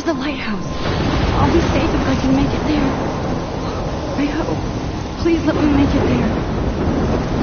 the lighthouse. I'll be safe if I can make it there. I hope. Please let me make it there.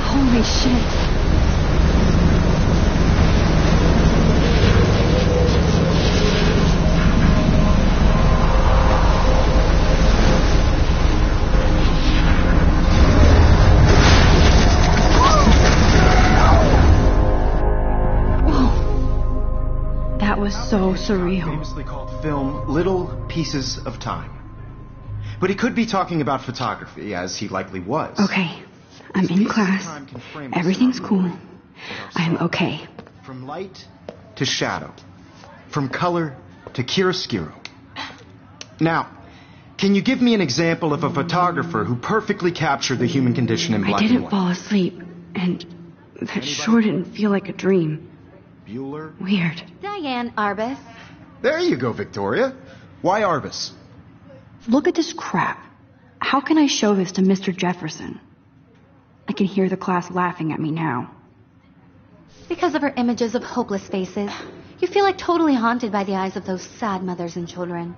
Holy shit. Whoa. That was so surreal. Famously called film Little Pieces of Time. But he could be talking about photography, as he likely was. Okay. I'm in class. Everything's cool. I'm okay. From light to shadow. From color to chiaroscuro. Now, can you give me an example of a photographer who perfectly captured the human condition in black and I didn't white? fall asleep, and that sure didn't feel like a dream. Bueller? Weird. Diane Arbus. There you go, Victoria. Why Arbus? Look at this crap. How can I show this to Mr. Jefferson? I can hear the class laughing at me now. Because of her images of hopeless faces, you feel like totally haunted by the eyes of those sad mothers and children.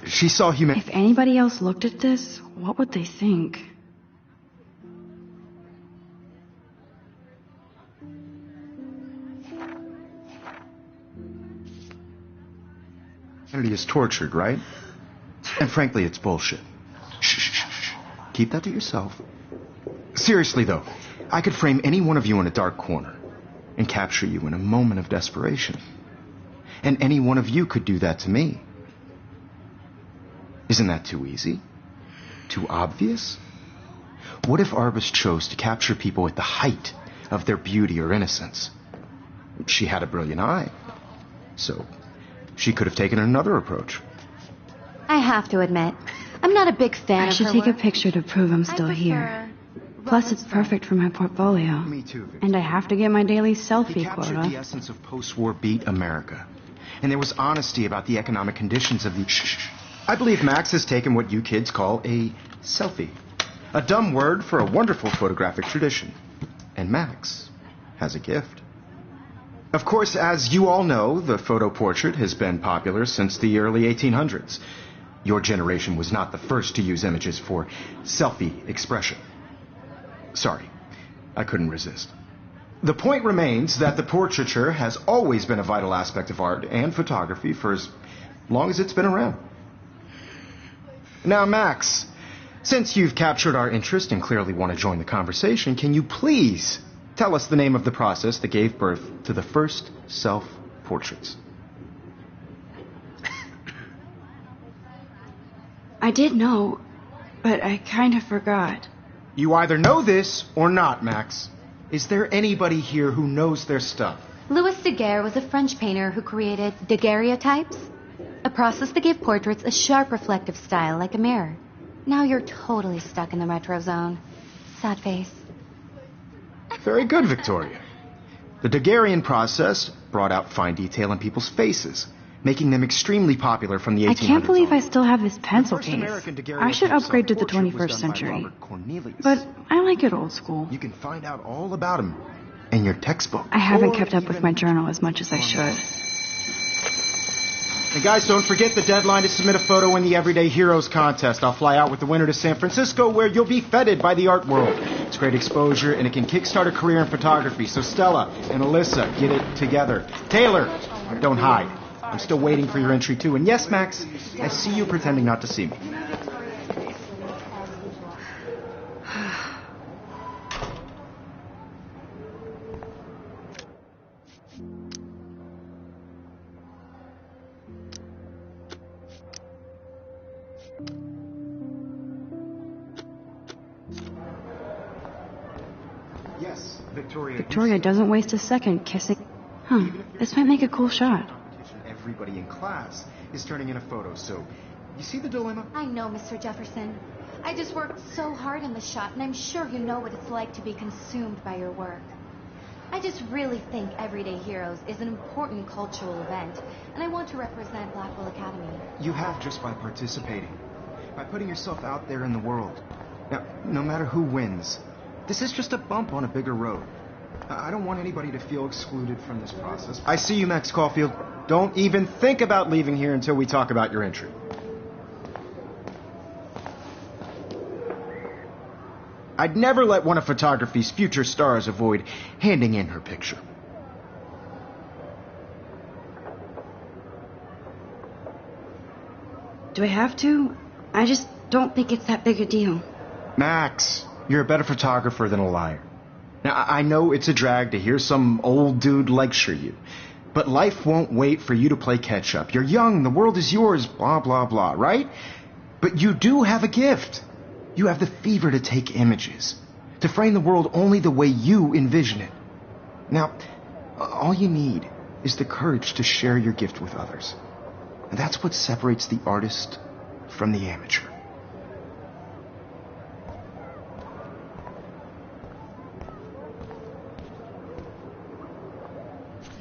She saw human... If anybody else looked at this, what would they think? Humanity is tortured, right? And frankly, it's bullshit. Shh, shh, shh, shh. Keep that to yourself. Seriously, though, I could frame any one of you in a dark corner and capture you in a moment of desperation. And any one of you could do that to me. Isn't that too easy? Too obvious? What if Arbus chose to capture people at the height of their beauty or innocence? She had a brilliant eye, so she could have taken another approach. I have to admit, I'm not a big fan I of should her take a work. picture to prove I'm still here. Plus, it's perfect for my portfolio. Me too, Victor. And I have to get my daily He selfie captured quota. the essence of post-war beat America. And there was honesty about the economic conditions of the... Shh. I believe Max has taken what you kids call a selfie. A dumb word for a wonderful photographic tradition. And Max has a gift. Of course, as you all know, the photo portrait has been popular since the early 1800s. Your generation was not the first to use images for selfie expression. Sorry, I couldn't resist. The point remains that the portraiture has always been a vital aspect of art and photography for as long as it's been around. Now, Max, since you've captured our interest and clearly want to join the conversation, can you please tell us the name of the process that gave birth to the first self-portraits? I did know, but I kind of forgot. You either know this or not, Max. Is there anybody here who knows their stuff? Louis Daguerre was a French painter who created daguerreotypes, a process that gave portraits a sharp reflective style like a mirror. Now you're totally stuck in the retro zone. Sad face. Very good, Victoria. The Daguerrean process brought out fine detail in people's faces, making them extremely popular from the 1800s. I can't believe I still have this pencil The first case. American daguerreotype I should upgrade to the self-portrait was 21st done by century. Robert Cornelius. But I like it old school. You can find out all about him in your textbook. I haven't Or kept up with even- my journal as much as I should. And guys, don't forget the deadline to submit a photo in the Everyday Heroes contest. I'll fly out with the winner to San Francisco, where you'll be feted by the art world. It's great exposure, and it can kickstart a career in photography. So Stella and Alyssa, get it together. Taylor, don't hide. I'm still waiting for your entry, too. And yes, Max, I see you pretending not to see me. Yes, Victoria. Victoria doesn't waste a second kissing. Huh, this might make a cool shot. Everybody in class is turning in a photo, so you see the dilemma? I know, Mr. Jefferson. I just worked so hard on the shot, and I'm sure you know what it's like to be consumed by your work. I just really think Everyday Heroes is an important cultural event, and I want to represent Blackwell Academy. You have just by participating, by putting yourself out there in the world. Now, no matter who wins, this is just a bump on a bigger road. I don't want anybody to feel excluded from this process. I see you, Max Caulfield. Don't even think about leaving here until we talk about your entry. I'd never let one of photography's future stars avoid handing in her picture. Do I have to? I just don't think it's that big a deal. Max, you're a better photographer than a liar. Now, I know it's a drag to hear some old dude lecture you, but life won't wait for you to play catch-up. You're young, the world is yours, blah, blah, blah, right? But you do have a gift. You have the fever to take images, to frame the world only the way you envision it. Now, all you need is the courage to share your gift with others. And that's what separates the artist from the amateur.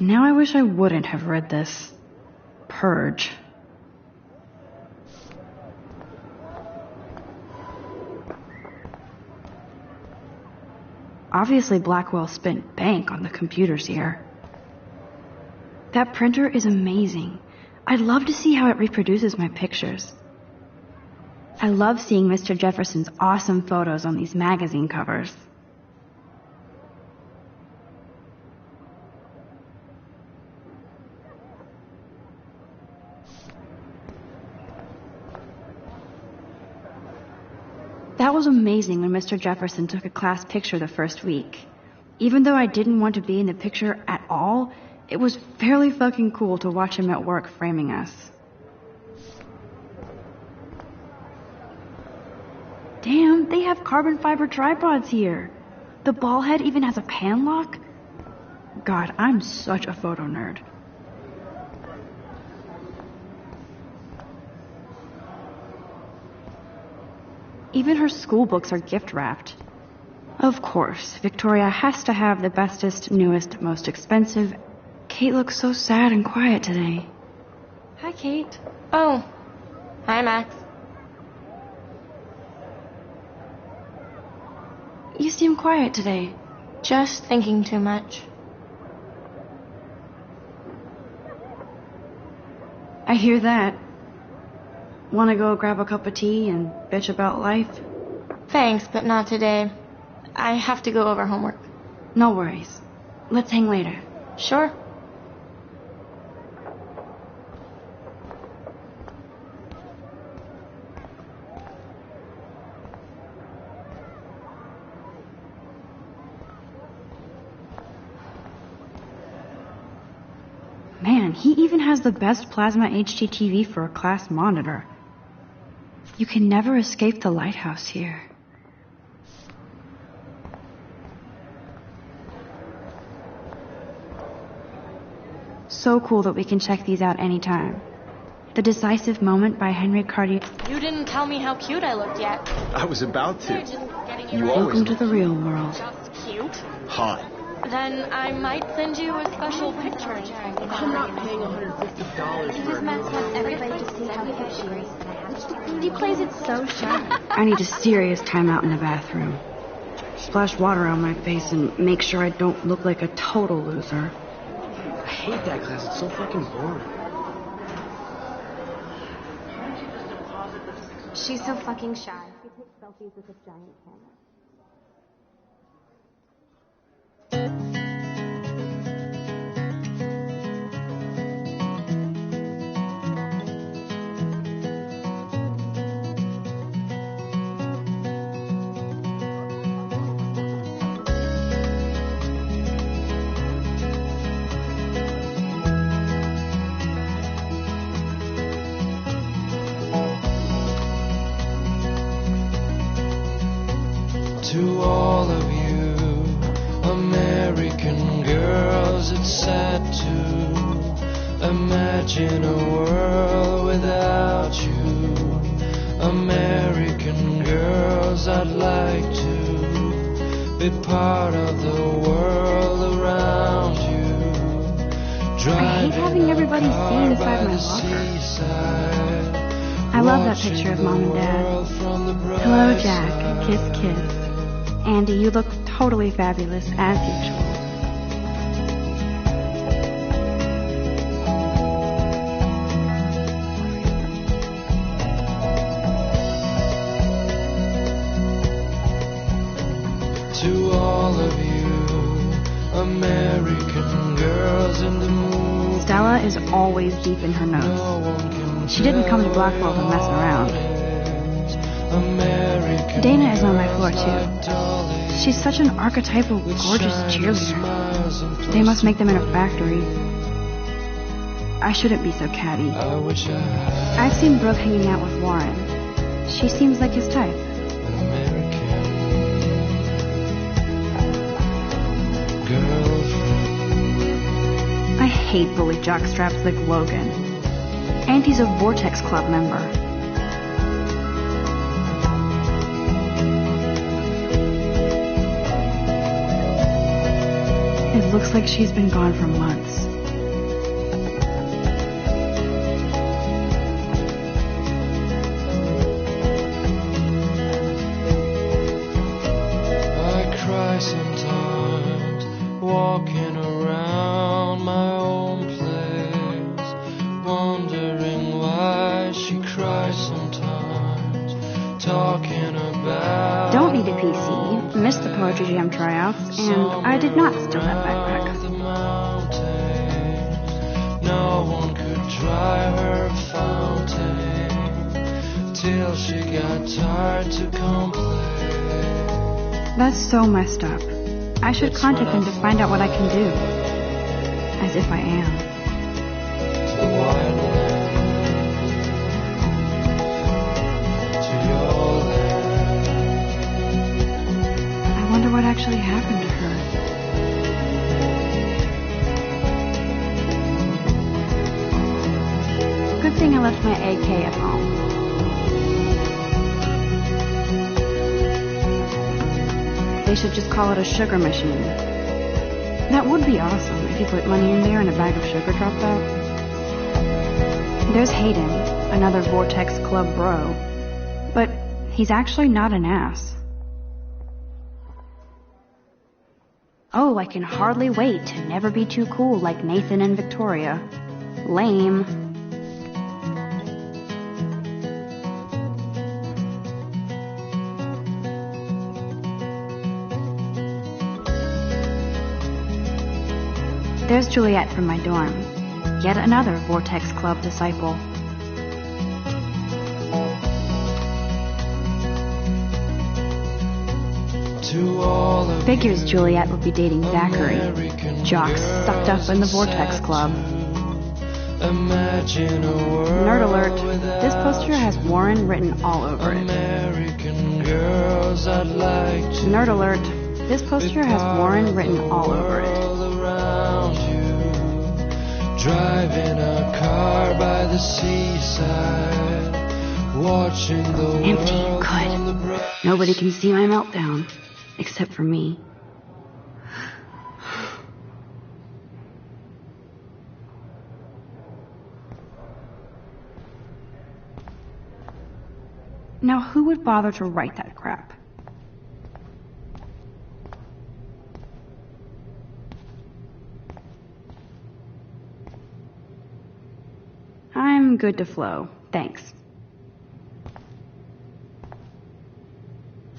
Now I wish I wouldn't have read this. Purge. Obviously, Blackwell spent bank on the computers here. That printer is amazing. I'd love to see how it reproduces my pictures. I love seeing Mr. Jefferson's awesome photos on these magazine covers. That was amazing when Mr. Jefferson took a class picture the first week. Even though I didn't want to be in the picture at all, it was fairly fucking cool to watch him at work framing us. Damn, they have carbon fiber tripods here. The ball head even has a pan lock. God, I'm such a photo nerd. Even her school books are gift wrapped. Of course, Victoria has to have the bestest, newest, most expensive. Kate looks so sad and quiet today. Hi, Kate. Oh, hi, Max. You seem quiet today. Just thinking too much. I hear that. Want to go grab a cup of tea and bitch about life? Thanks, but not today. I have to go over homework. No worries. Let's hang later. Sure. Man, he even has the best plasma HDTV for a class monitor. You can never escape the lighthouse here. So cool that we can check these out anytime. The Decisive Moment by Henry Cartier. You didn't tell me how cute I looked yet. I was about You're to. just getting You your always Welcome to the real world. just cute. Hot. Then I might send you a special picture. I'm not paying $150 for Max wants everybody to see how cute she is. He plays it so shy. I need a serious timeout in the bathroom. Splash water on my face and make sure I don't look like a total loser. I hate that class. It's so fucking boring. She's so fucking shy. She takes selfies with this giant camera. American girls, it's sad to imagine a world without you. American girls, I'd like to be part of the world around you. I hate having everybody see inside my locker. I love that picture of Mom and Dad. Hello, Jack. Kiss, kiss. Andy, you look totally fabulous, as usual. To all of you, American girls in the mood. Stella is always deep in her notes. She didn't come to Blackwell to mess around. Dana is on my floor, too. She's such an archetypal, gorgeous cheerleader. They must make them in a factory. I shouldn't be so catty. I've seen Brooke hanging out with Warren. She seems like his type. I hate bully jockstraps like Logan. And he's a Vortex Club member. It looks like she's been gone for months. I cry sometimes, walking around my own place, wondering why she cries sometimes, talking about. Don't need a PC. Missed the Poetry Jam tryouts, and I did not steal that backpack. The mountains, no one could dry her fountain till she got tired to complain. That's so messed up. I should contact them to find out what I can do. As if I am. To the wild land, to your land. I wonder what actually happened to her. Good thing I left my AK at home. They should just call it a sugar machine. That would be awesome if you put money in there and a bag of sugar dropped out. There's Hayden, another Vortex Club bro. But he's actually not an ass. Oh, I can hardly wait to never be too cool like Nathan and Victoria. Lame. There's Juliet from my dorm. Yet another Vortex Club disciple. To all of Figures Juliet would be dating Zachary. Jock sucked up in the Vortex Club. Imagine a world Nerd alert. This poster has Warren written all over it. American girls, I'd like to Nerd alert. This poster has Warren written all over it. around you, driving a car by the seaside, watching the Empty. world from the Good. Nobody can see my meltdown. Except for me. Now, who would bother to write that crap? I'm good to flow. Thanks.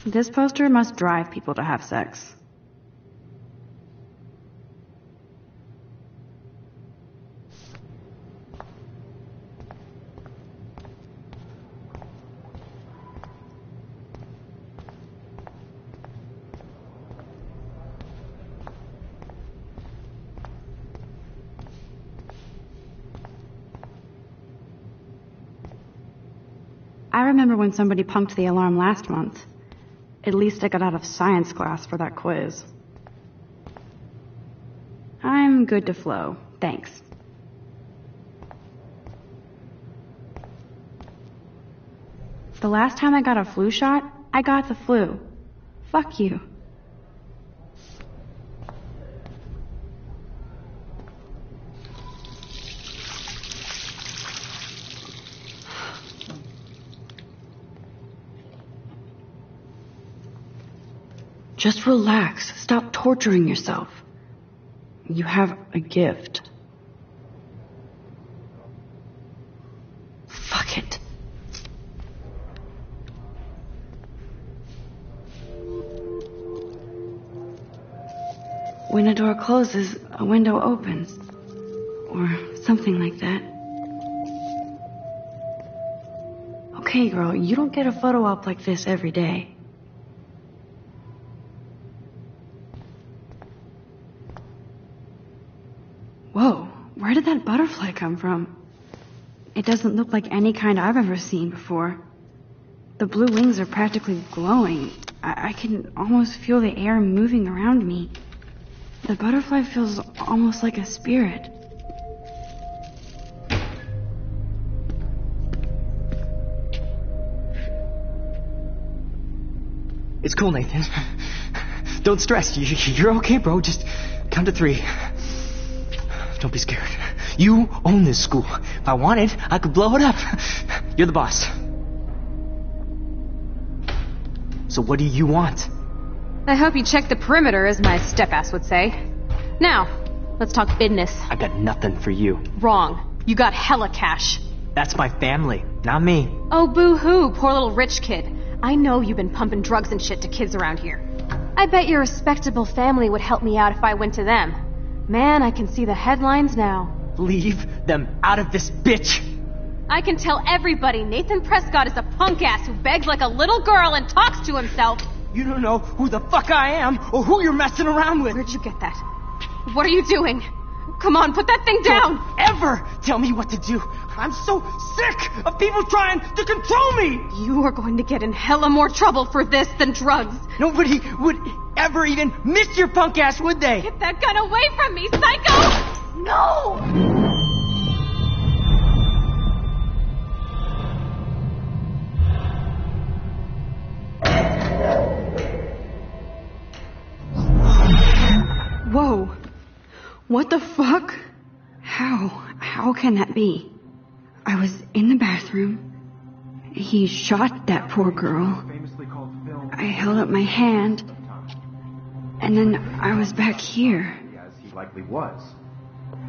This poster must drive people to have sex. I remember when somebody punked the alarm last month. At least I got out of science class for that quiz. I'm good to flow. Thanks. The last time I got a flu shot, I got the flu. Fuck you. Just relax. Stop torturing yourself. You have a gift. Fuck it. When a door closes, a window opens. Or something like that. Okay, girl, you don't get a photo op like this every day. Whoa, where did that butterfly come from? It doesn't look like any kind I've ever seen before. The blue wings are practically glowing. I can almost feel the air moving around me. The butterfly feels almost like a spirit. It's cool, Nathan. Don't stress. You're okay, bro. Just count to 3. Don't be scared. You own this school. If I wanted, I could blow it up. You're the boss. So what do you want? I hope you check the perimeter, as my step-ass would say. Now, let's talk business. I got nothing for you. Wrong. You got hella cash. That's my family, not me. Oh, boo-hoo, poor little rich kid. I know you've been pumping drugs and shit to kids around here. I bet your respectable family would help me out if I went to them. Man, I can see the headlines now. Leave them out of this, bitch! I can tell everybody Nathan Prescott is a punk ass who begs like a little girl and talks to himself. You don't know who the fuck I am or who you're messing around with. Where'd you get that? What are you doing? Come on, put that thing down! Don't ever tell me what to do. I'm so sick of people trying to control me! You are going to get in hella more trouble for this than drugs. Nobody would ever even miss your punk ass, would they? Get that gun away from me, psycho! No! Whoa. What the fuck? How can that be? I was in the bathroom. He shot that poor girl. I held up my hand. And then I was back here. As he likely was.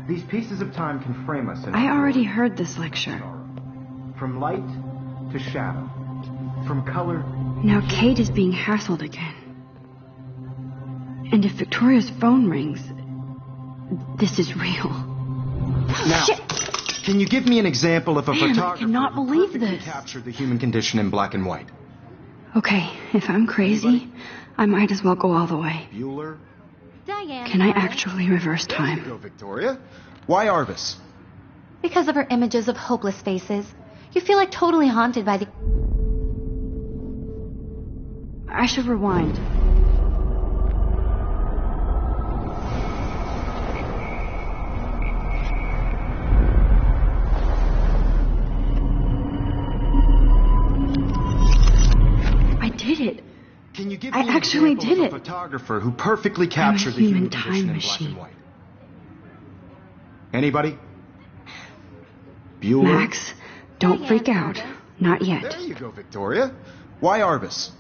These pieces of time can frame us in I already heard this lecture. From light to shadow. From color. Now Kate is being hassled again. And if Victoria's phone rings, this is real. Now, Shit. Can you give me an example of a Man, I photographer cannot who believe perfectly this. captured the human condition in black and white? Okay, if I'm crazy, I might as well go all the way. Bueller? Diane. Can I actually reverse There you time? go, Victoria. Why Arvis? Because of her images of hopeless faces, you feel like totally haunted by the... I should rewind. Can you give I me an actually example did of a it. photographer who perfectly captured the human human condition time in black and machine. white? Anybody? Bueller? Max, don't freak out. Not yet. There you go, Victoria. Why Arvis?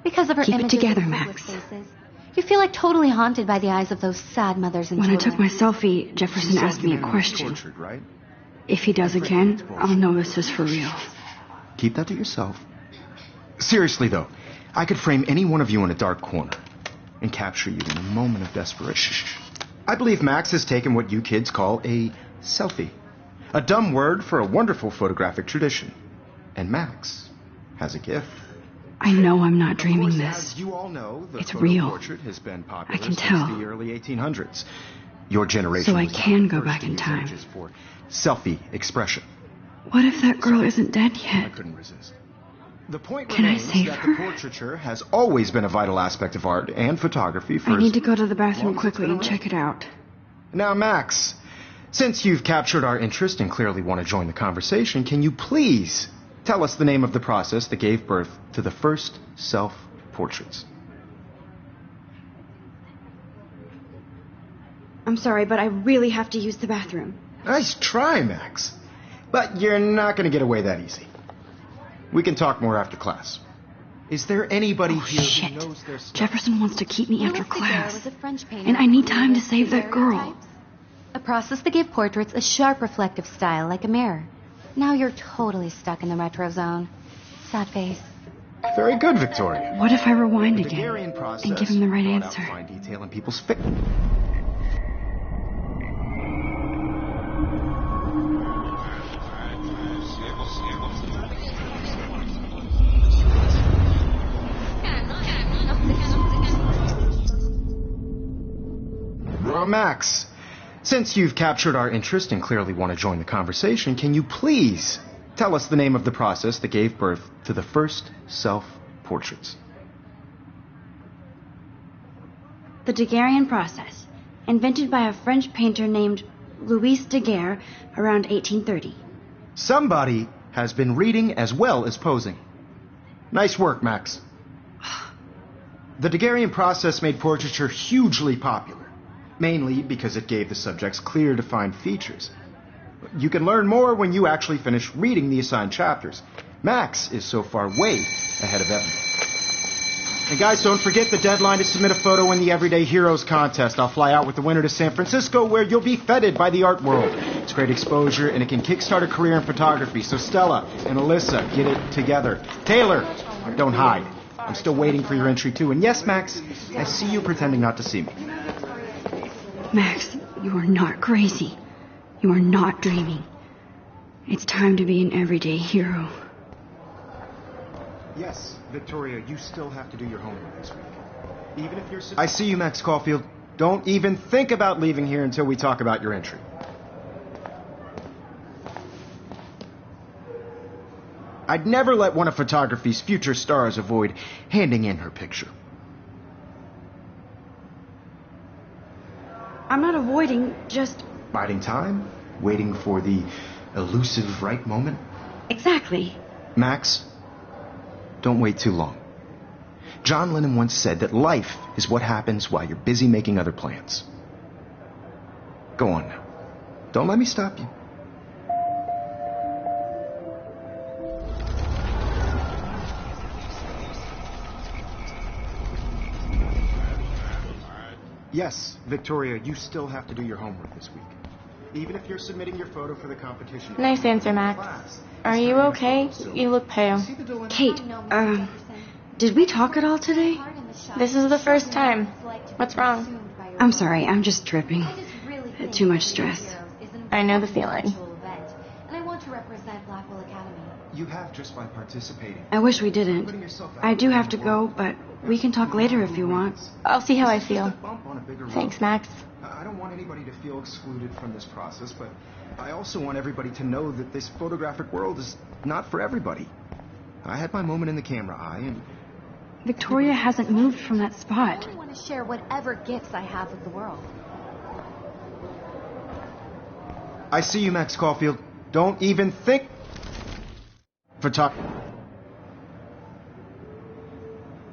Because of her Keep it images together, of Max. hopeless faces, you feel like totally haunted by the eyes of those sad mothers and When I children. took my selfie, Jefferson She asked said me the a man was question. Tortured, right? If he does again, I'll know this is for real. Keep that to yourself. Seriously, though, I could frame any one of you in a dark corner and capture you in a moment of desperation. I believe Max has taken what you kids call a selfie. A dumb word for a wonderful photographic tradition. And Max has a gift. I know I'm not Of dreaming course, this. as you all know, the It's photo real. portrait has been popular I can since tell. the early 1800s. Your generation So I was not can the go first back to in use time. images for selfie expression. What if that girl isn't dead I yet? couldn't resist. The point Can I remains save that her? the portraiture has always been a vital aspect of art and photography for I need as to go to the bathroom long as it's quickly been and around. check it out. Now, Max, since you've captured our interest and clearly want to join the conversation, can you please tell us the name of the process that gave birth to the first self-portraits? I'm sorry, but I really have to use the bathroom. Nice try, Max. But you're not going to get away that easy. We can talk more after class. Is there anybody here shit. who knows their stuff? Jefferson wants to keep me after Louis Daguerre class. was a French painter And I need who time to created save that girl. daguerreotypes, a process that gave portraits a sharp reflective style like a mirror. Now you're totally stuck in the retro zone. Sad face. Very good, Victoria. What if I rewind The again Daguerrean process and give him the right brought out answer? fine detail in people's Max, since you've captured our interest and clearly want to join the conversation, can you please tell us the name of the process that gave birth to the first self-portraits? The Daguerrean process, invented by a French painter named Louis Daguerre around 1830. Somebody has been reading as well as posing. Nice work, Max. The Daguerrean process made portraiture hugely popular, mainly because it gave the subjects clear, defined features. You can learn more when you actually finish reading the assigned chapters. Max is so far way ahead of Evan. And guys, don't forget the deadline to submit a photo in the Everyday Heroes contest. I'll fly out with the winner to San Francisco, where you'll be feted by the art world. It's great exposure, and it can kickstart a career in photography. So Stella and Alyssa, get it together. Taylor, don't hide. I'm still waiting for your entry, too. And yes, Max, I see you pretending not to see me. Max, you are not crazy. You are not dreaming. It's time to be an everyday hero. Yes, Victoria, you still have to do your homework this week. Even if you're... I see you, Max Caulfield. Don't even think about leaving here until we talk about your entry. I'd never let one of photography's future stars avoid handing in her picture. I'm not avoiding, just... Biding time? Waiting for the elusive right moment? Exactly. Max, don't wait too long. John Lennon once said that life is what happens while you're busy making other plans. Go on now. Don't let me stop you. Yes, Victoria, you still have to do your homework this week. Even if you're submitting your photo for the competition. Nice answer, Max. Are you okay? You look pale. Kate, did we talk at all today? This is the first time. What's wrong? I'm sorry, I'm just tripping. Too much stress. I know the feeling. And I want to represent Blackwell Academy. You have just by participating. I wish we didn't. I do have to go, but we can talk later if you want. I'll see how I feel. Thanks, Max. I don't want anybody to feel excluded from this process, but I also want everybody to know that this photographic world is not for everybody. I had my moment in the camera eye, and... Victoria hasn't moved from that spot. I want to share whatever gifts I have with the world. I see you, Max Caulfield. Don't even think...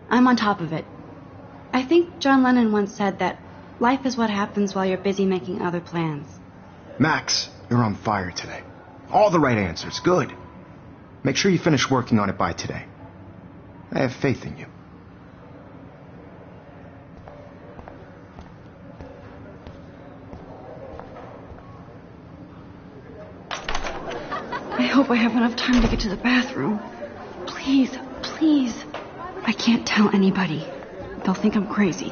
I'm on top of it. I think John Lennon once said that life is what happens while you're busy making other plans. Max, you're on fire today. All the right answers. Good. Make sure you finish working on it by today. I have faith in you. I hope I have enough time to get to the bathroom. Please, please. I can't tell anybody. They'll think I'm crazy.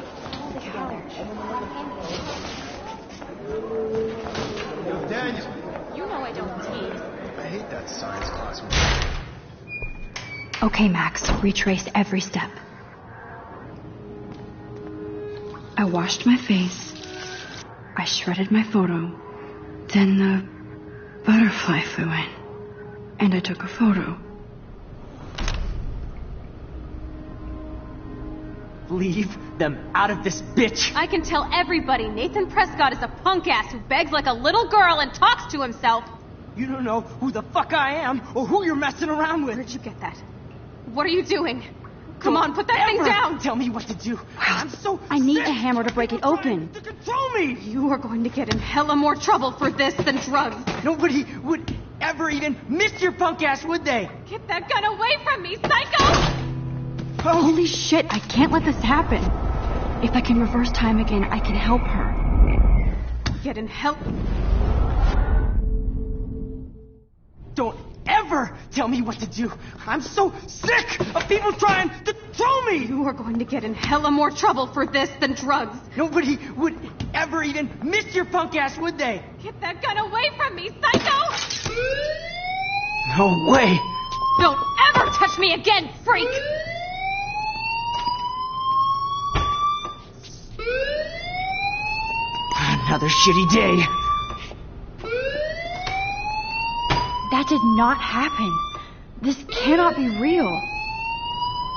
Daniel. You know I don't tease. I hate that science class. Okay, Max, retrace every step. I washed my face. I shredded my photo. Then the butterfly flew in. And I took a photo. leave them out of this bitch. I can tell everybody Nathan Prescott is a punk ass who begs like a little girl and talks to himself. You don't know who the fuck I am or who you're messing around with. Where'd you get that? What are you doing? Come on, put that thing down! Tell me what to do. I'm so I need sick a hammer to break it open. to control me. You are going to get in hella more trouble for this than drugs. Nobody would ever even miss your punk ass, would they? Get that gun away from me, psycho! Holy shit, I can't let this happen. If I can reverse time again, I can help her. Get in hell... Don't ever tell me what to do. I'm so sick of people trying to control me. You are going to get in hella more trouble for this than drugs. Nobody would ever even miss your punk ass, would they? Get that gun away from me, psycho! No way. Don't ever touch me again, freak! Another shitty day. That did not happen. This cannot be real.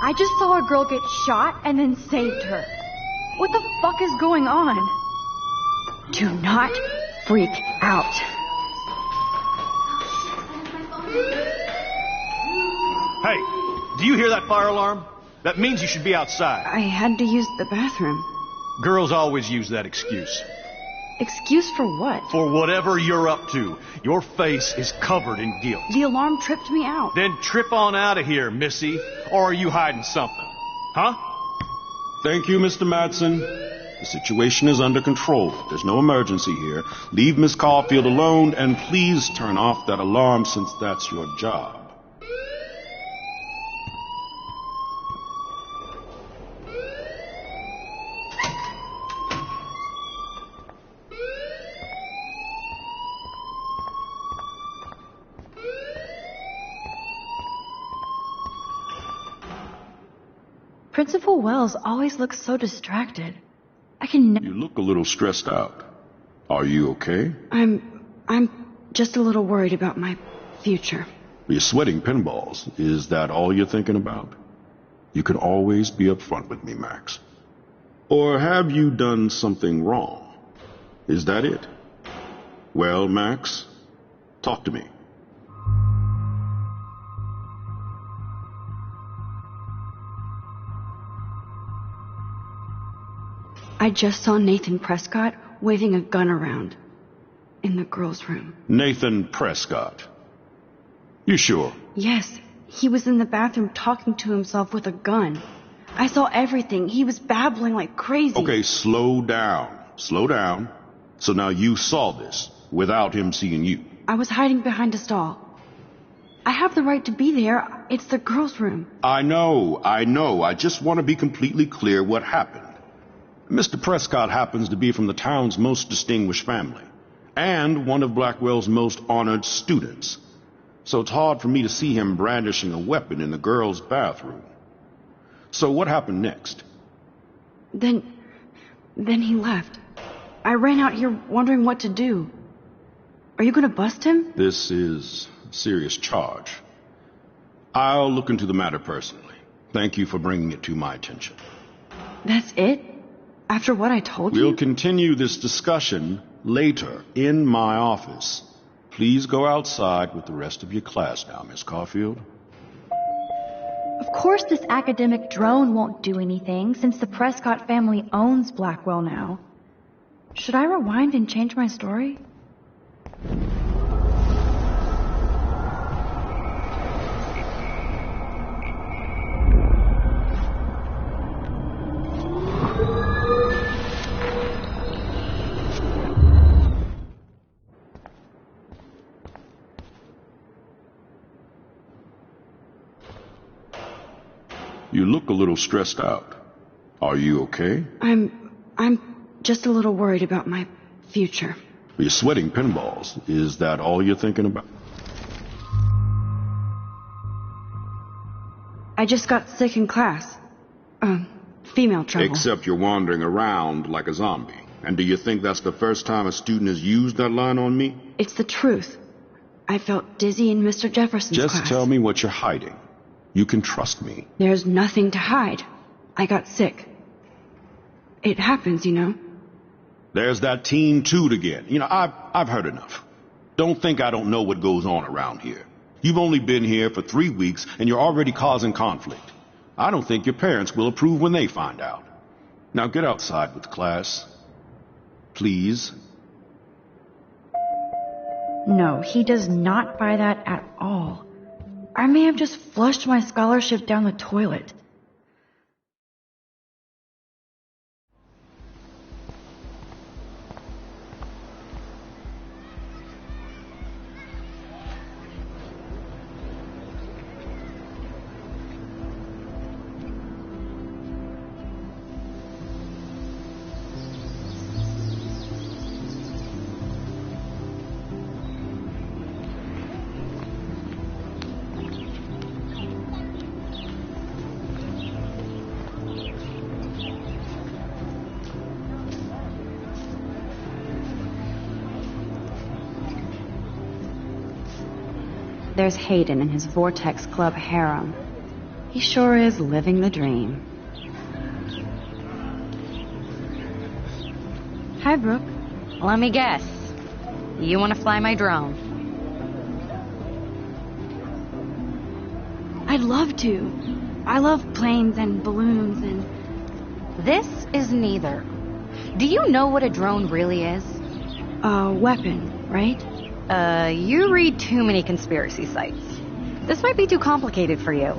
I just saw a girl get shot and then saved her. What the fuck is going on? Do not freak out. Hey, do you hear that fire alarm? That means you should be outside. I had to use the bathroom. Girls always use that excuse. Excuse for what? For whatever you're up to, your face is covered in guilt. The alarm tripped me out. Then trip on out of here, Missy. Or are you hiding something? Huh? Thank you, Mr. Madsen. The situation is under control. There's no emergency here. Leave Miss Caulfield alone, and please turn off that alarm since that's your job. Principal Wells always looks so distracted. I can You look a little stressed out. Are you okay? I'm just a little worried about my future. You're sweating pinballs. Is that all you're thinking about? You can always be upfront with me, Max. Or have you done something wrong? Is that it? Well, Max, talk to me. I just saw Nathan Prescott waving a gun around in the girls' room. Nathan Prescott. You sure? Yes, he was in the bathroom talking to himself with a gun. I saw everything. He was babbling like crazy. Okay, slow down. Slow down. So now you saw this without him seeing you. I was hiding behind a stall. I have the right to be there. It's the girls' room. I know. I just want to be completely clear what happened. Mr. Prescott happens to be from the town's most distinguished family, and one of Blackwell's most honored students. So it's hard for me to see him brandishing a weapon in the girls' bathroom. So what happened next? Then he left. I ran out here wondering what to do. Are you gonna bust him? This is a serious charge. I'll look into the matter personally. Thank you for bringing it to my attention. That's it? After what I told you? We'll continue this discussion later in my office. Please go outside with the rest of your class now, Miss Caulfield. Of course this academic drone won't do anything, since the Prescott family owns Blackwell now. Should I rewind and change my story? You look a little stressed out. Are you okay? I'm just a little worried about my future. You're sweating pinballs. Is that all you're thinking about? I just got sick in class. Female trouble. Except you're wandering around like a zombie. And do you think that's the first time a student has used that line on me? It's the truth. I felt dizzy in Mr. Jefferson's class. Just tell me what you're hiding. You can trust me. There's nothing to hide. I got sick. It happens, you know. There's that teen toot again. I've heard enough. Don't think I don't know what goes on around here. You've only been here for 3 weeks, and you're already causing conflict. I don't think your parents will approve when they find out. Now get outside with class. Please. No, he does not buy that at all. I may have just flushed my scholarship down the toilet. There's Hayden in his Vortex Club harem. He sure is living the dream. Hi, Brooke. Let me guess. You want to fly my drone? I'd love to. I love planes and balloons and... This is neither. Do you know what a drone really is? A weapon, right? You read too many conspiracy sites. This might be too complicated for you.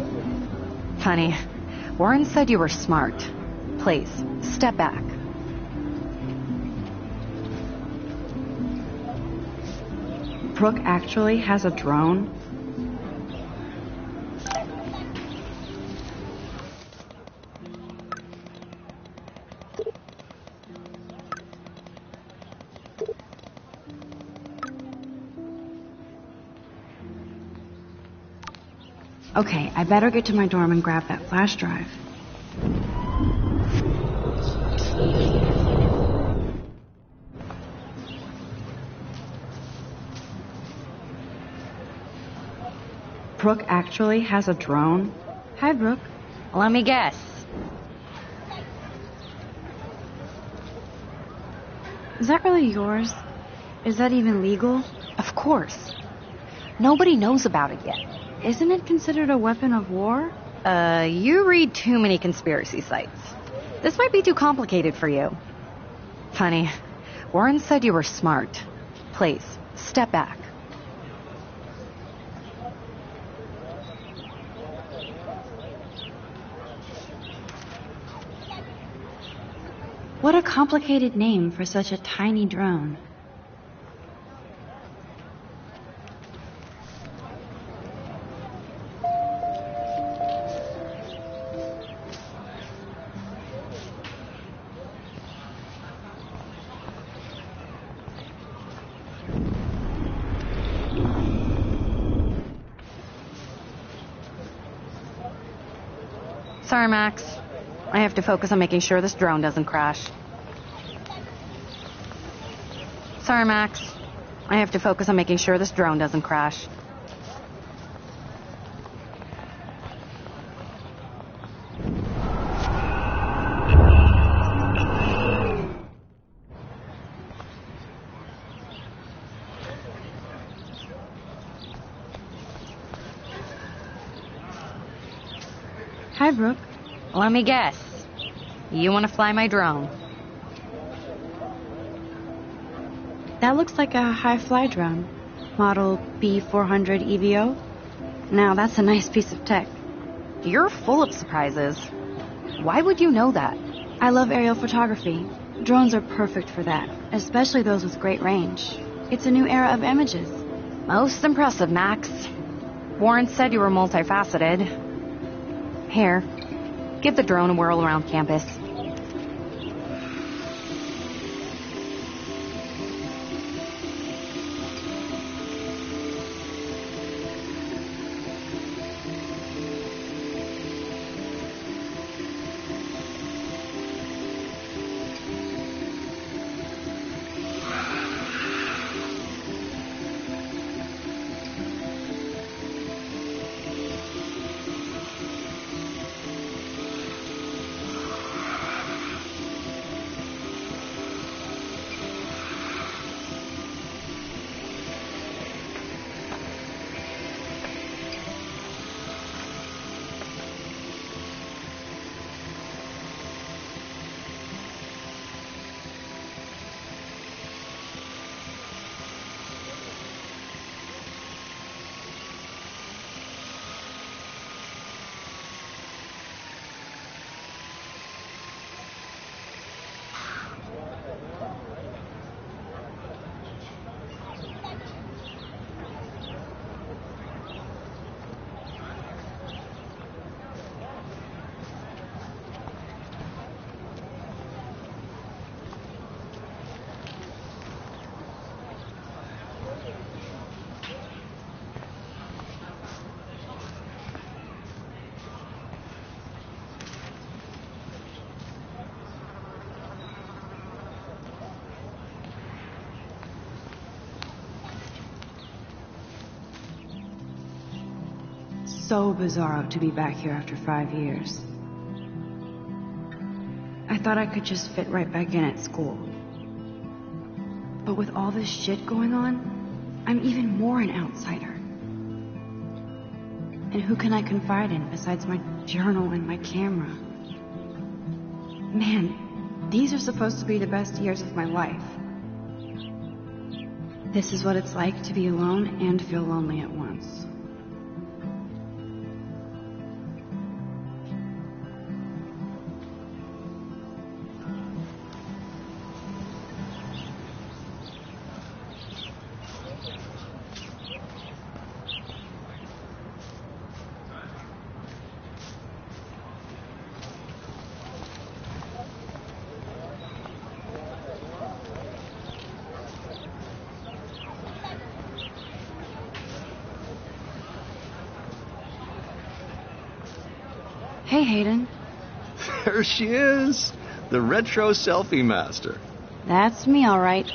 Honey, Warren said you were smart. Please, step back. Brooke actually has a drone? Okay, I better get to my dorm and grab that flash drive. Brooke actually has a drone? Hi, Brooke. Let me guess. Is that really yours? Is that even legal? Of course. Nobody knows about it yet. Isn't it considered a weapon of war? You read too many conspiracy sites. This might be too complicated for you. Honey, Warren said you were smart. Please, step back. What a complicated name for such a tiny drone. Sorry, Max. I have to focus on making sure this drone doesn't crash. Sorry, Max. I have to focus on making sure this drone doesn't crash. Hi, Brooke. Let me guess. You want to fly my drone? That looks like a high-fly drone. Model B400 EVO. Now, that's a nice piece of tech. You're full of surprises. Why would you know that? I love aerial photography. Drones are perfect for that, especially those with great range. It's a new era of images. Most impressive, Max. Warren said you were multifaceted. Here, give the drone a whirl around campus. so bizarro to be back here after 5 years. I thought I could just fit right back in at school. But with all this shit going on, I'm even more an outsider. And who can I confide in besides my journal and my camera? Man, these are supposed to be the best years of my life. This is what it's like to be alone and feel lonely at once. Hey, Hayden. There she is, the retro selfie master. That's me, all right.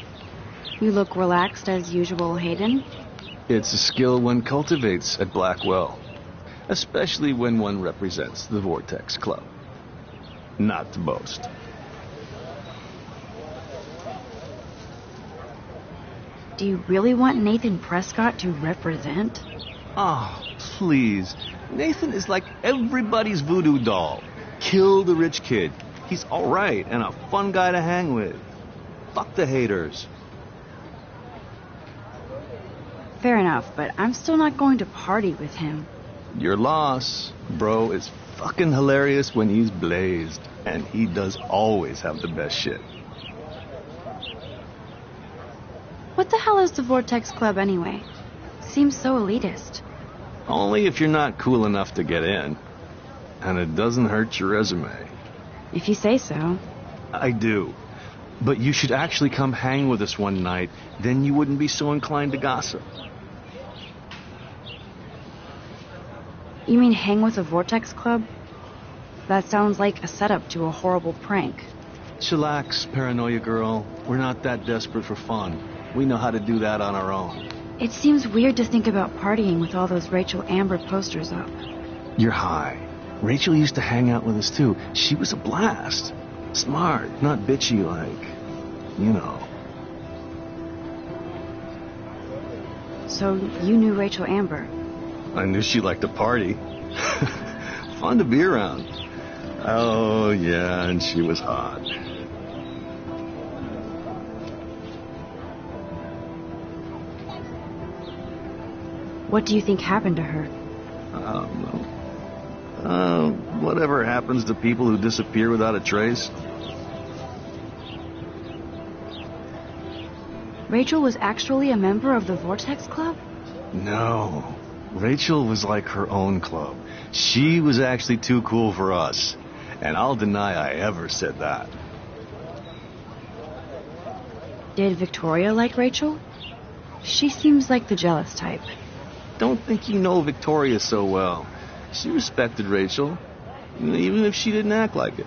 You look relaxed as usual, Hayden. It's a skill one cultivates at Blackwell, especially when one represents the Vortex Club. Not to boast. Do you really want Nathan Prescott to represent? Oh, please. Nathan is like everybody's voodoo doll. Kill the rich kid. He's all right and a fun guy to hang with. Fuck the haters. Fair enough, but I'm still not going to party with him. Your loss. Bro is fucking hilarious when he's blazed. And he does always have the best shit. What the hell is the Vortex Club anyway? Seems so elitist. Only if you're not cool enough to get in. And it doesn't hurt your resume. If you say so. I do. But you should actually come hang with us one night. Then you wouldn't be so inclined to gossip. You mean hang with the Vortex Club? That sounds like a setup to a horrible prank. Chillax, paranoia girl. We're not that desperate for fun. We know how to do that on our own. It seems weird to think about partying with all those Rachel Amber posters up. You're high. Rachel used to hang out with us too. She was a blast. Smart, not bitchy like, you know. So you knew Rachel Amber? I knew she liked to party. Fun to be around. Oh, yeah, and she was hot. What do you think happened to her? I don't know. Whatever happens to people who disappear without a trace. Rachel was actually a member of the Vortex Club? No. Rachel was like her own club. She was actually too cool for us. And I'll deny I ever said that. Did Victoria like Rachel? She seems like the jealous type. Don't think you know Victoria so well. She respected Rachel, even if she didn't act like it.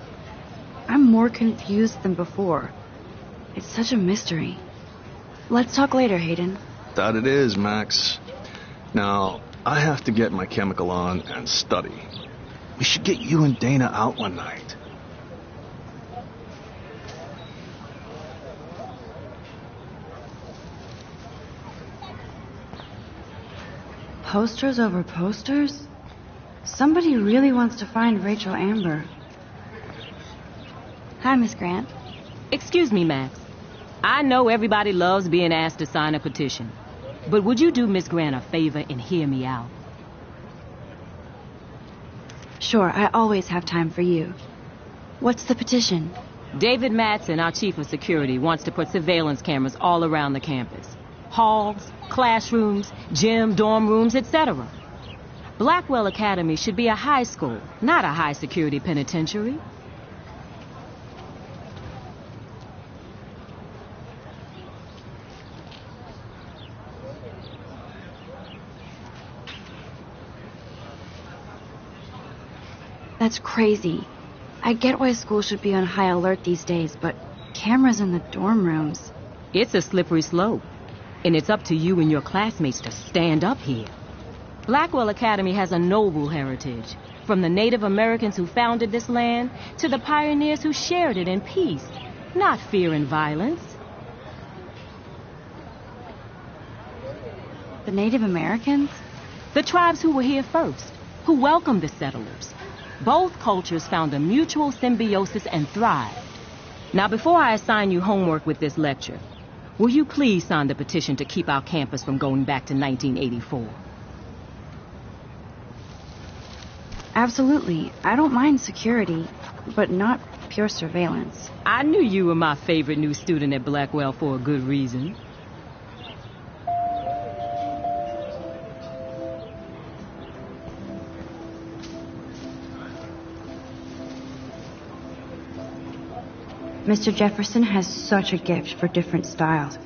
I'm more confused than before. It's such a mystery. Let's talk later, Hayden. That it is, Max. Now, I have to get my chemical on and study. We should get you and Dana out one night. Posters over posters? Somebody really wants to find Rachel Amber. Hi, Miss Grant. Excuse me, Max. I know everybody loves being asked to sign a petition. But would you do Miss Grant a favor and hear me out? Sure, I always have time for you. What's the petition? David Madsen, our chief of security, wants to put surveillance cameras all around the campus. Halls, classrooms, gym, dorm rooms, etc. Blackwell Academy should be a high school, not a high-security penitentiary. That's crazy. I get why school should be on high alert these days, but cameras in the dorm rooms... It's a slippery slope, and it's up to you and your classmates to stand up here. Blackwell Academy has a noble heritage, from the Native Americans who founded this land to the pioneers who shared it in peace, not fear and violence. The Native Americans? The tribes who were here first, who welcomed the settlers. Both cultures found a mutual symbiosis and thrived. Now, before I assign you homework with this lecture, will you please sign the petition to keep our campus from going back to 1984? Absolutely. I don't mind security, but not pure surveillance. I knew you were my favorite new student at Blackwell for a good reason. Mr. Jefferson has such a gift for different styles.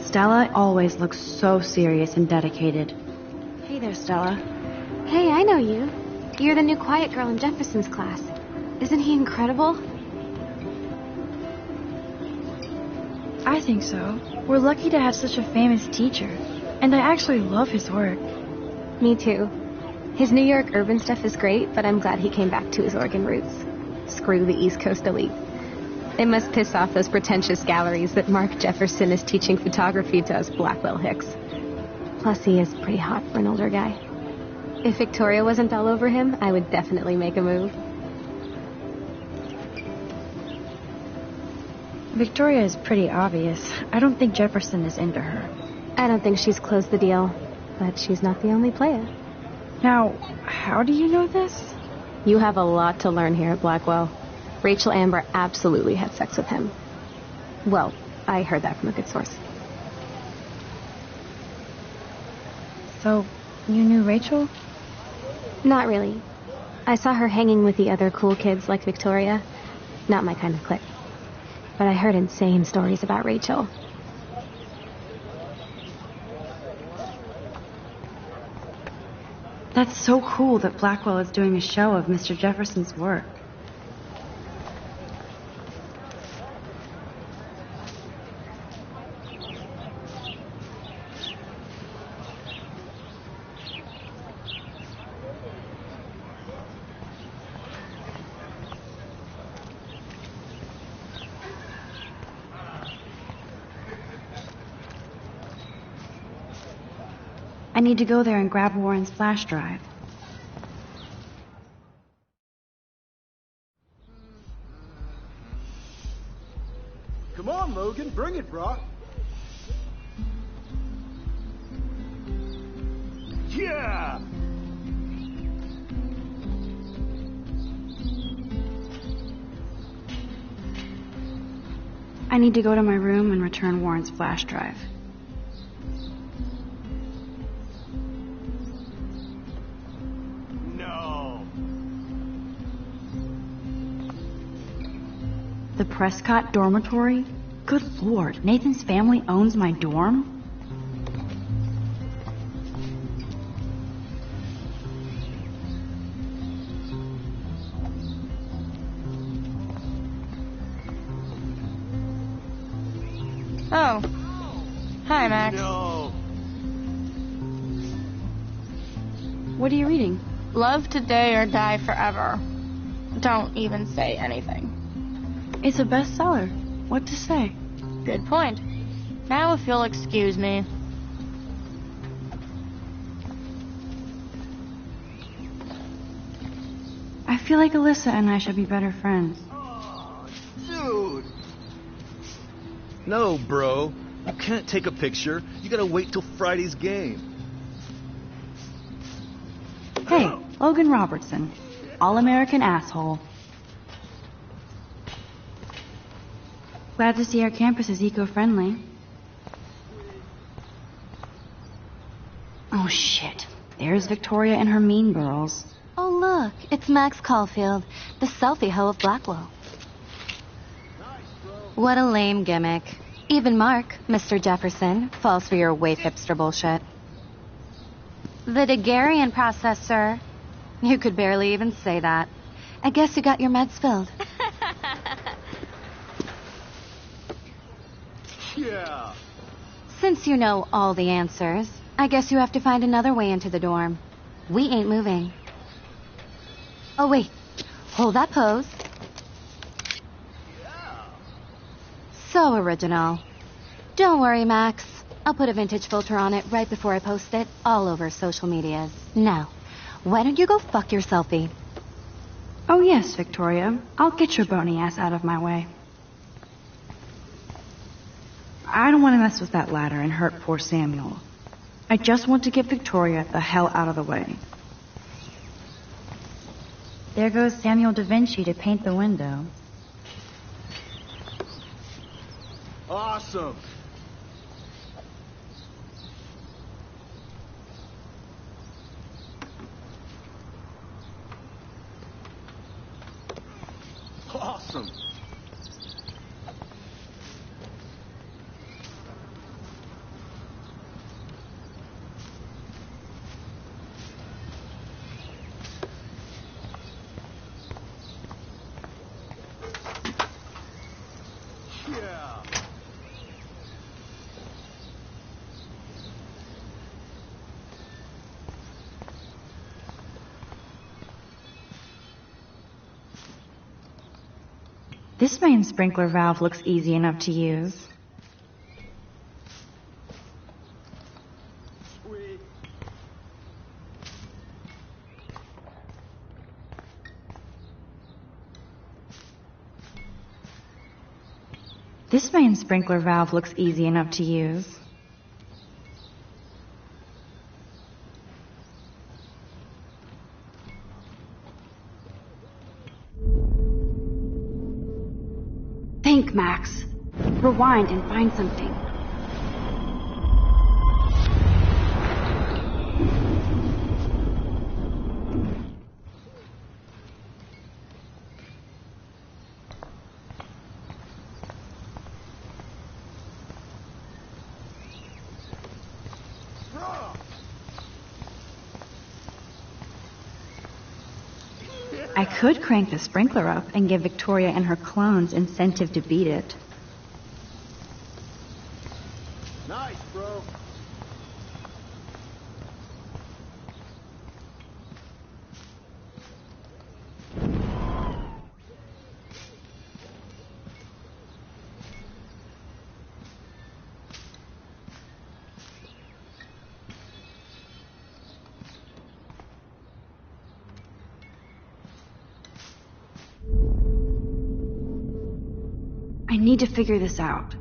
Stella always looks so serious and dedicated. Hey there, Stella. Hey, I know you. You're the new quiet girl in Jefferson's class. Isn't he incredible? I think so. We're lucky to have such a famous teacher. And I actually love his work. Me too. His New York urban stuff is great, but I'm glad he came back to his Oregon roots. Screw the East Coast elite. It must piss off those pretentious galleries that Mark Jefferson is teaching photography to us Blackwell hicks. Plus, he is pretty hot for an older guy. If Victoria wasn't all over him, I would definitely make a move. Victoria is pretty obvious. I don't think Jefferson is into her. I don't think she's closed the deal, but she's not the only player. Now, how do you know this? You have a lot to learn here at Blackwell. Rachel Amber absolutely had sex with him. Well, I heard that from a good source. So, you knew Rachel? Not really. I saw her hanging with the other cool kids like Victoria. Not my kind of clique. But I heard insane stories about Rachel. That's so cool that Blackwell is doing a show of Mr. Jefferson's work. I need to go there and grab Warren's flash drive. Come on, Logan, bring it, bro. Yeah! I need to go to my room and return Warren's flash drive. The Prescott dormitory? Good Lord, Nathan's family owns my dorm? Oh. Hi, Max. No. What are you reading? Love today or die forever. Don't even say anything. It's a bestseller. What to say? Good point. Now if you'll excuse me. I feel like Alyssa and I should be better friends. Oh, dude. No, bro. You can't take a picture. You gotta wait till Friday's game. Hey, Logan Robertson. All-American asshole. Glad to see our campus is eco-friendly. Oh, shit. There's Victoria and her mean girls. Oh, look, it's Max Caulfield, the selfie hoe of Blackwell. What a lame gimmick. Even Mark, Mr. Jefferson, falls for your waif hipster bullshit. The Daguerrean process, sir. You could barely even say that. I guess you got your meds filled. Yeah. Since you know all the answers, I guess you have to find another way into the dorm. We ain't moving. Oh, wait. Hold that pose. So original. Don't worry, Max. I'll put a vintage filter on it right before I post it all over social medias. Now, why don't you go fuck your selfie? Oh yes, Victoria. I'll get your bony ass out of my way. I don't want to mess with that ladder and hurt poor Samuel. I just want to get Victoria the hell out of the way. There goes Samuel da Vinci to paint the window. Awesome. Awesome. Yeah. This main sprinkler valve looks easy enough to use. Sweet. This main sprinkler valve looks easy enough to use. Think, Max. Rewind and find something. I could crank the sprinkler up and give Victoria and her clones incentive to beat it. Nice, bro. I need to figure this out.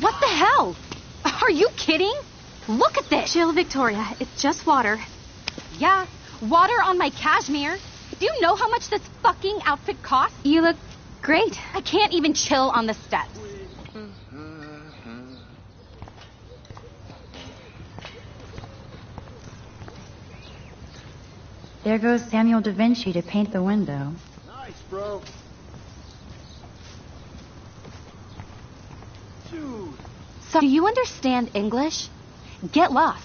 What the hell? Are you kidding? Look at this. Chill, Victoria. It's just water. Yeah, water on my cashmere. Do you know how much this fucking outfit costs? You look great. I can't even chill on the steps. There goes Samuel da Vinci to paint the window. Nice, bro. Dude. So, do you understand English? Get lost.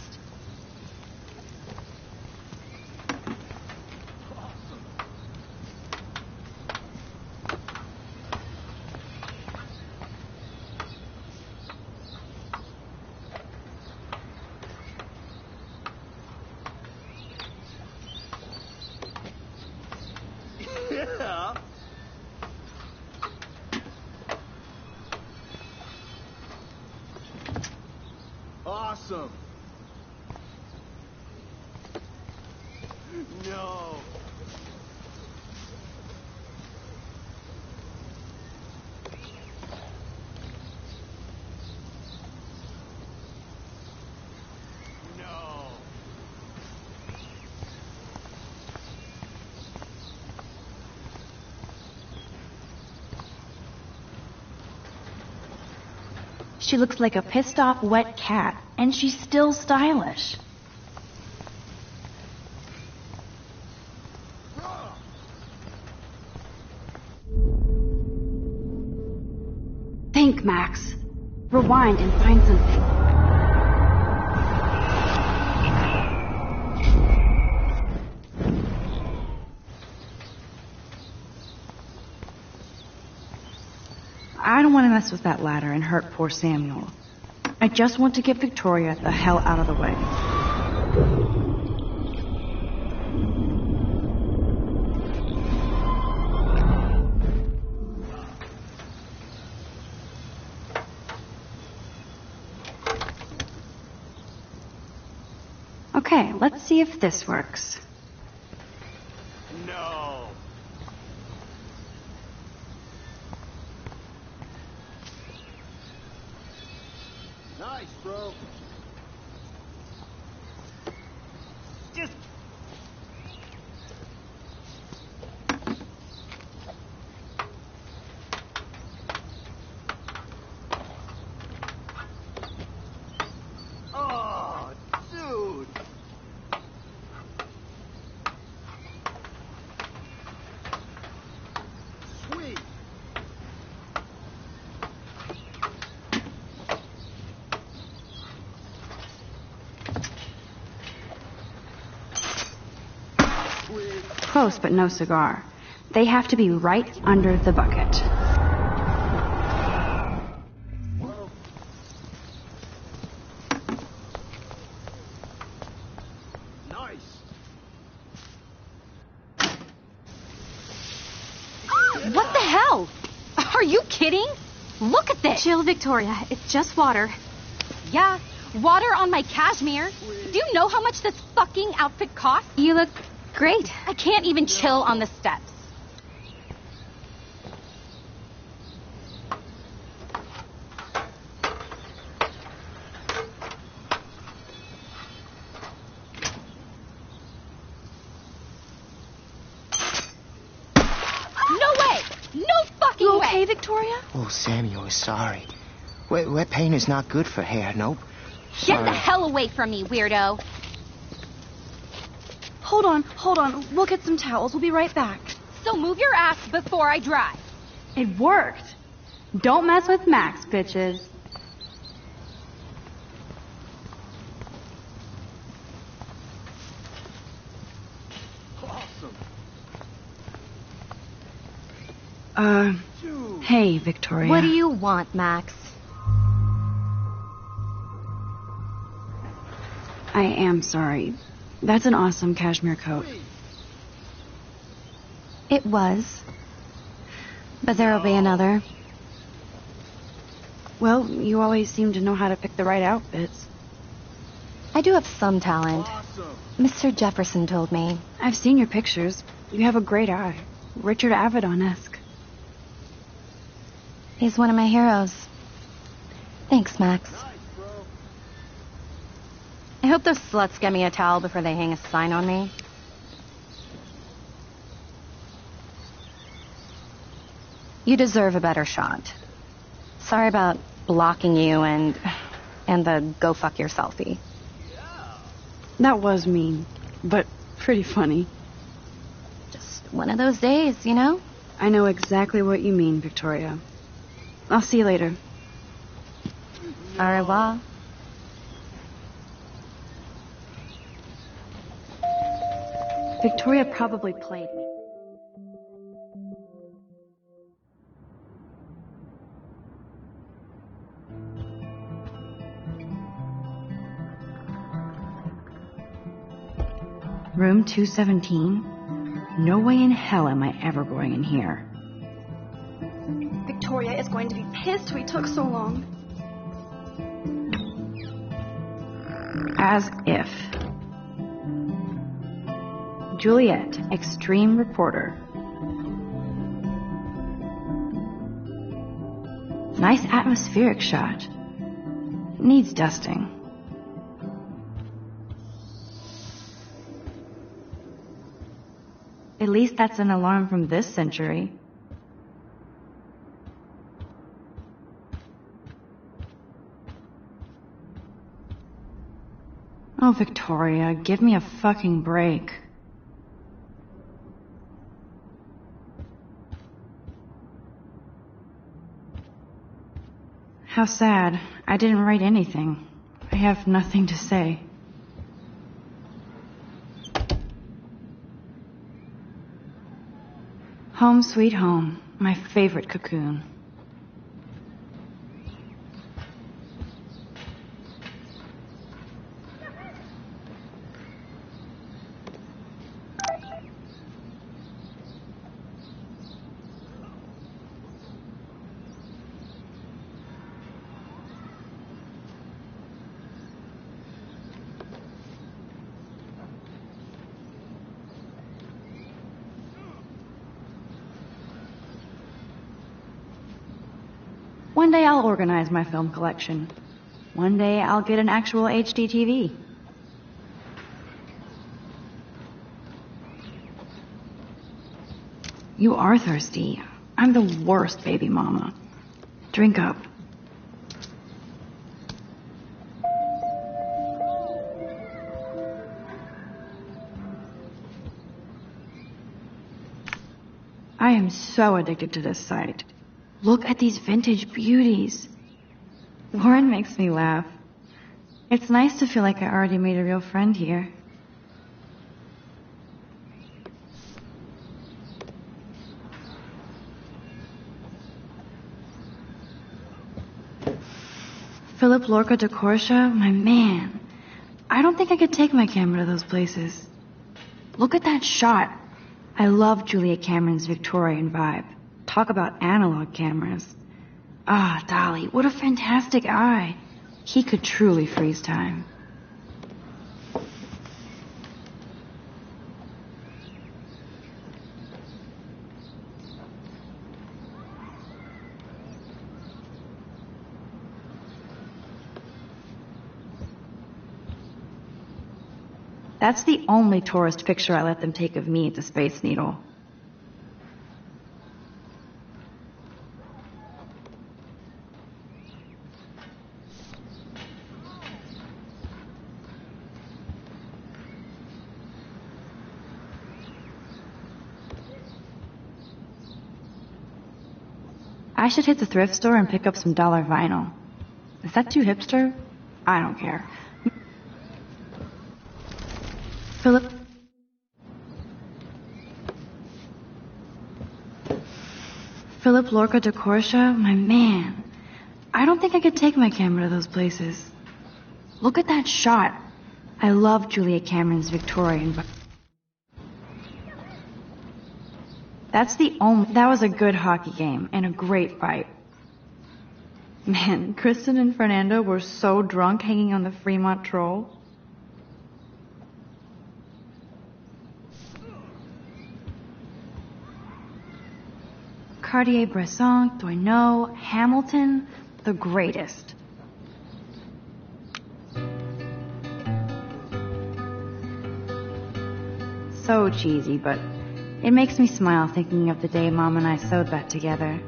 Yeah. Awesome. No. No. She looks like a pissed off wet cat, and she's still stylish. Think, Max. Rewind and find something. I don't want to mess with that ladder and hurt poor Samuel. I just want to get Victoria the hell out of the way. Okay, let's see if this works. No. Nice, bro. Just... Oh, dude. Sweet. Close, but no cigar. They have to be right under the bucket. Nice. What the hell? Are you kidding? Look at this. Chill, Victoria. It's just water. Yeah, water on my cashmere. Do you know how much this fucking outfit costs? You look great. I can't even chill on the steps. No way! No fucking You way! okay, Victoria? Oh, Samuel is sorry. Wet paint is not good for hair, nope. Get the hell away from me, weirdo. Hold on. We'll get some towels. We'll be right back. So move your ass before I dry. It worked. Don't mess with Max, bitches. Awesome. Hey, Victoria. What do you want, Max? I am sorry. That's an awesome cashmere coat. It was. But there'll be another. Well, you always seem to know how to pick the right outfits. I do have some talent. Awesome. Mr. Jefferson told me. I've seen your pictures. You have a great eye. Richard Avedon-esque. He's one of my heroes. Thanks, Max. Nice, bro. I hope those sluts get me a towel before they hang a sign on me. You deserve a better shot. Sorry about blocking you and the go fuck your selfie. That was mean, but pretty funny. Just one of those days, you know? I know exactly what you mean, Victoria. I'll see you later. Au revoir. Victoria probably played me. Room 217? No way in hell am I ever going in here. Victoria is going to be pissed we took so long. As if. Juliet, extreme reporter. Nice atmospheric shot. Needs dusting. At least that's an alarm from this century. Oh, Victoria, give me a fucking break. How sad. I didn't write anything. I have nothing to say. Home sweet home, my favorite cocoon. One day I'll organize my film collection. One day I'll get an actual HD TV. You are thirsty. I'm the worst baby mama. Drink up. I am so addicted to this site. Look at these vintage beauties. Warren makes me laugh. It's nice to feel like I already made a real friend here. Philip Lorca de Corsia, my man. I don't think I could take my camera to those places. Look at that shot. I love Julia Cameron's Victorian vibe. Talk about analog cameras. Ah, Dolly, what a fantastic eye. He could truly freeze time. That's the only tourist picture I let them take of me at the Space Needle. I should hit the thrift store and pick up some dollar vinyl. Is that too hipster? I don't care. Philip Lorca de Corsia, my man. I don't think I could take my camera to those places. Look at that shot. I love Julia Cameron's Victorian. That was a good hockey game and a great fight. Man, Kristen and Fernando were so drunk hanging on the Fremont Troll. Cartier-Bresson, Doisneau, Hamilton, the greatest. So cheesy, but it makes me smile thinking of the day Mom and I sewed that together.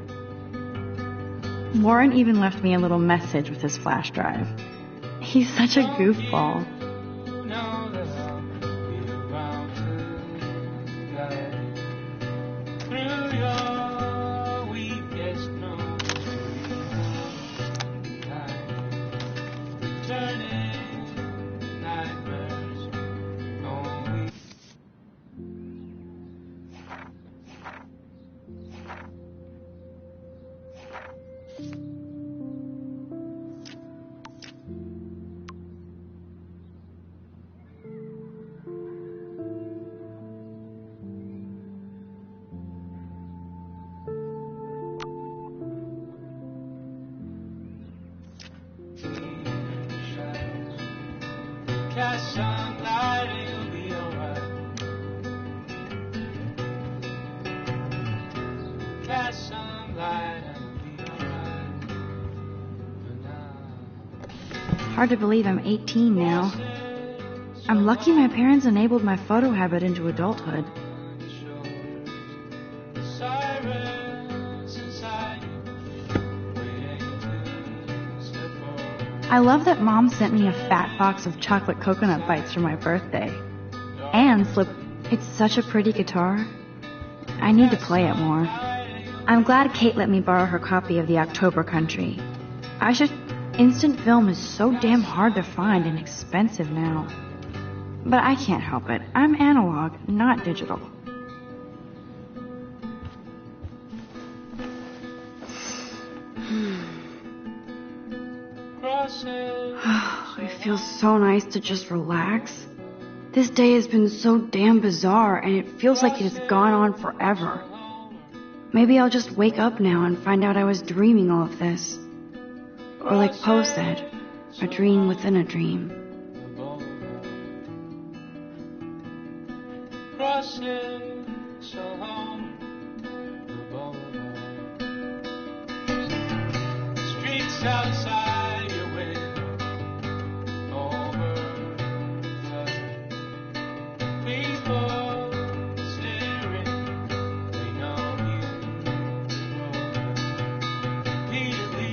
Warren even left me a little message with his flash drive. He's such a goofball. Hard to believe I'm 18 now. I'm lucky my parents enabled my photo habit into adulthood. I love that Mom sent me a fat box of chocolate coconut bites for my birthday. And it's such a pretty guitar. I need to play it more. I'm glad Kate let me borrow her copy of the October Country. Instant film is so damn hard to find and expensive now. But I can't help it. I'm analog, not digital. It feels so nice to just relax. This day has been so damn bizarre, and it feels like it has gone on forever. Maybe I'll just wake up now and find out I was dreaming all of this. Or like Poe said, a dream within a dream. Streets outside your window, over people staring, they know you repeatedly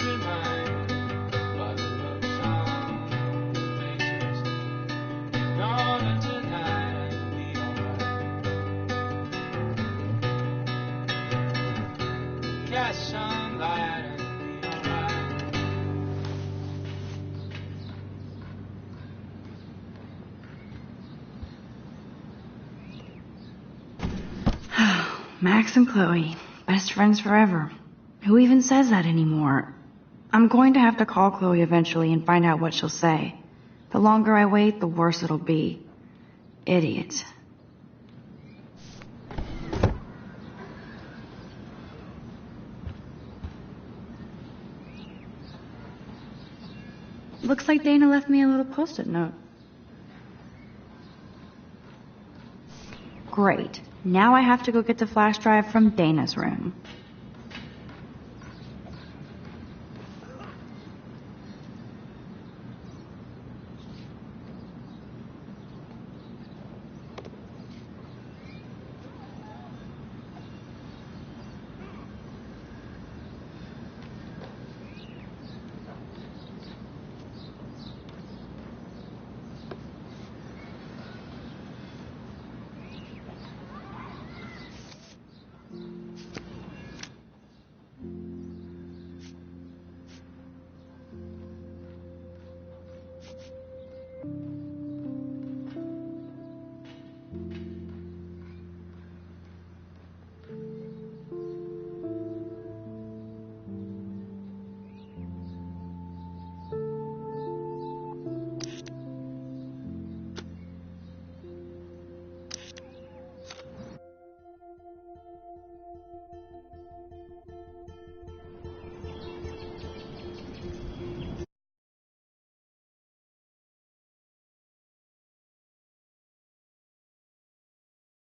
reminded by the looks on their faces. Know that tonight will be alright. Catch sunlight. Max and Chloe, best friends forever. Who even says that anymore? I'm going to have to call Chloe eventually and find out what she'll say. The longer I wait, the worse it'll be. Idiot. Looks like Dana left me a little post-it note. Great. Now I have to go get the flash drive from Dana's room.